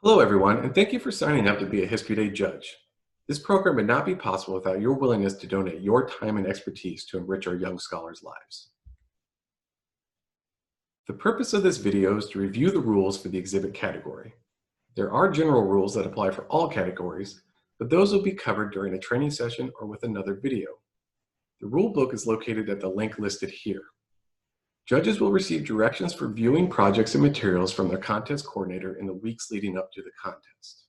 Hello, everyone, and thank you for signing up to be a History Day judge. This program would not be possible without your willingness to donate your time and expertise to enrich our young scholars' lives. The purpose of this video is to review the rules for the exhibit category. There are general rules that apply for all categories, but those will be covered during a training session or with another video. The rule book is located at the link listed here. Judges will receive directions for viewing projects and materials from their contest coordinator in the weeks leading up to the contest.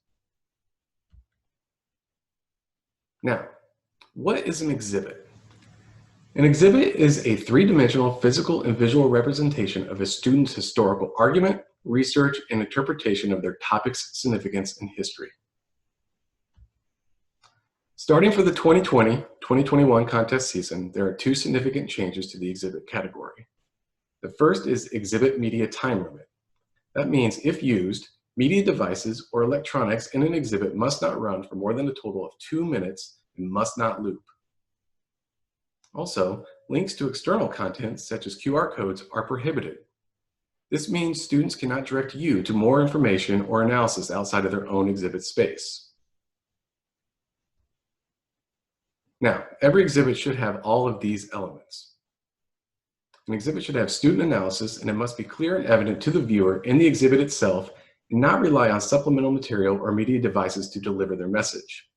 Now, what is an exhibit? An exhibit is a three-dimensional physical and visual representation of a student's historical argument, research, and interpretation of their topic's significance in history. Starting for the 2020-2021 contest season, there are two significant changes to the exhibit category. The first is exhibit media time limit. That means if used, media devices or electronics in an exhibit must not run for more than a total of 2 minutes and must not loop. Also, links to external content such as QR codes are prohibited. This means students cannot direct you to more information or analysis outside of their own exhibit space. Now, every exhibit should have all of these elements. An exhibit should have student analysis, and it must be clear and evident to the viewer in the exhibit itself and not rely on supplemental material or media devices to deliver their message.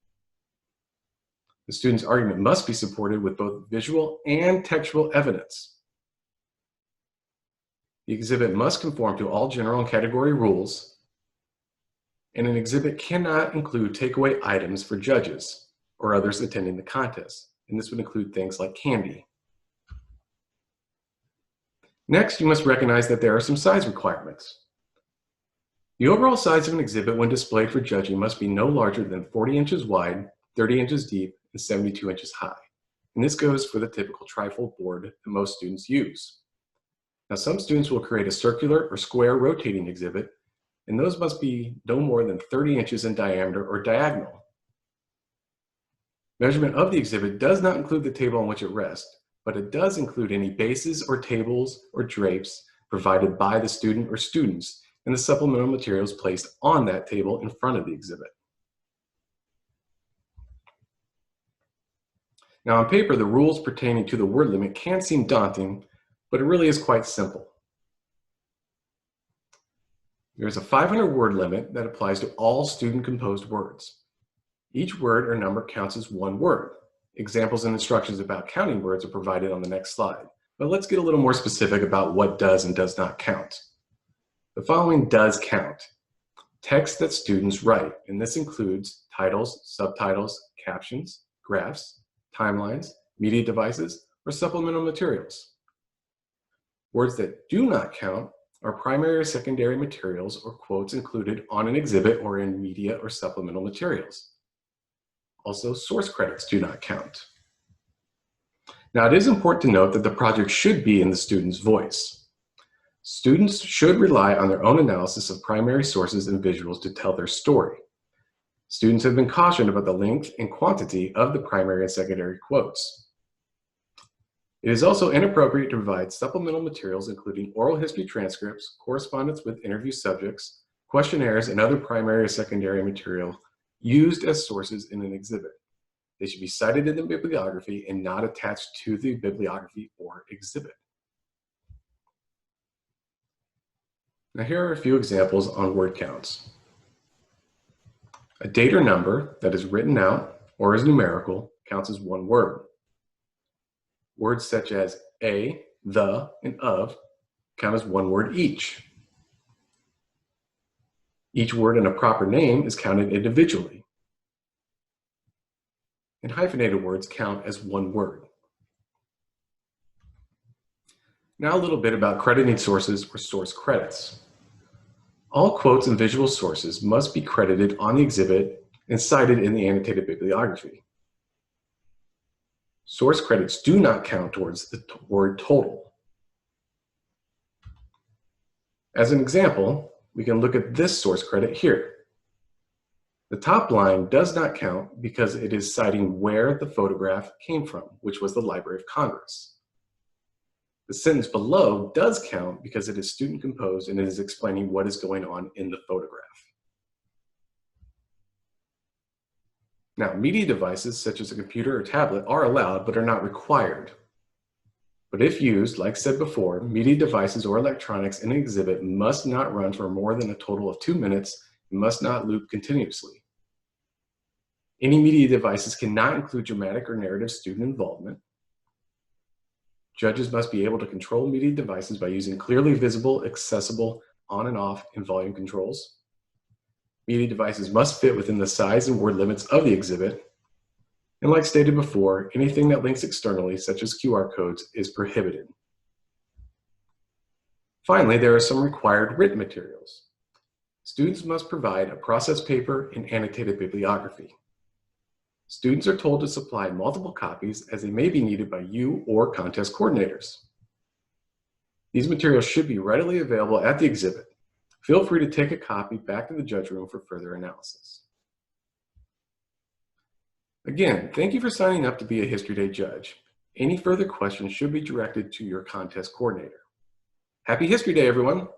The student's argument must be supported with both visual and textual evidence. The exhibit must conform to all general and category rules, and an exhibit cannot include takeaway items for judges or others attending the contest, and this would include things like candy. Next, you must recognize that there are some size requirements. The overall size of an exhibit when displayed for judging must be no larger than 40 inches wide, 30 inches deep, and 72 inches high. And this goes for the typical trifold board that most students use. Now, some students will create a circular or square rotating exhibit, and those must be no more than 30 inches in diameter or diagonal. Measurement of the exhibit does not include the table on which it rests, but it does include any bases or tables or drapes provided by the student or students and the supplemental materials placed on that table in front of the exhibit. Now, on paper, the rules pertaining to the word limit can seem daunting, but it really is quite simple. There's a 500-word limit that applies to all student-composed words. Each word or number counts as one word. Examples and instructions about counting words are provided on the next slide, but let's get a little more specific about what does and does not count. The following does count: text that students write, and this includes titles, subtitles, captions, graphs, timelines, media devices, or supplemental materials. Words that do not count are primary or secondary materials or quotes included on an exhibit or in media or supplemental materials. Also, source credits do not count. Now, it is important to note that the project should be in the student's voice. Students should rely on their own analysis of primary sources and visuals to tell their story. Students have been cautioned about the length and quantity of the primary and secondary quotes. It is also inappropriate to provide supplemental materials including oral history transcripts, correspondence with interview subjects, questionnaires, and other primary or secondary material used as sources in an exhibit. They should be cited in the bibliography and not attached to the bibliography or exhibit. Now, here are a few examples on word counts. A date or number that is written out or is numerical counts as one word. Words such as a, the, and of count as one word each. Each word in a proper name is counted individually. And hyphenated words count as one word. Now a little bit about crediting sources or source credits. All quotes and visual sources must be credited on the exhibit and cited in the annotated bibliography. Source credits do not count towards the word total. As an example, we can look at this source credit here. The top line does not count because it is citing where the photograph came from, which was the Library of Congress. The sentence below does count because it is student composed and it is explaining what is going on in the photograph. Now, media devices such as a computer or tablet are allowed but are not required. But if used, like said before, media devices or electronics in an exhibit must not run for more than a total of 2 minutes and must not loop continuously. Any media devices cannot include dramatic or narrative student involvement. Judges must be able to control media devices by using clearly visible, accessible, on and off, and volume controls. Media devices must fit within the size and word limits of the exhibit. And like stated before, anything that links externally, such as QR codes, is prohibited. Finally, there are some required written materials. Students must provide a process paper and annotated bibliography. Students are told to supply multiple copies as they may be needed by you or contest coordinators. These materials should be readily available at the exhibit. Feel free to take a copy back to the judge room for further analysis. Again, thank you for signing up to be a History Day judge. Any further questions should be directed to your contest coordinator. Happy History Day, everyone!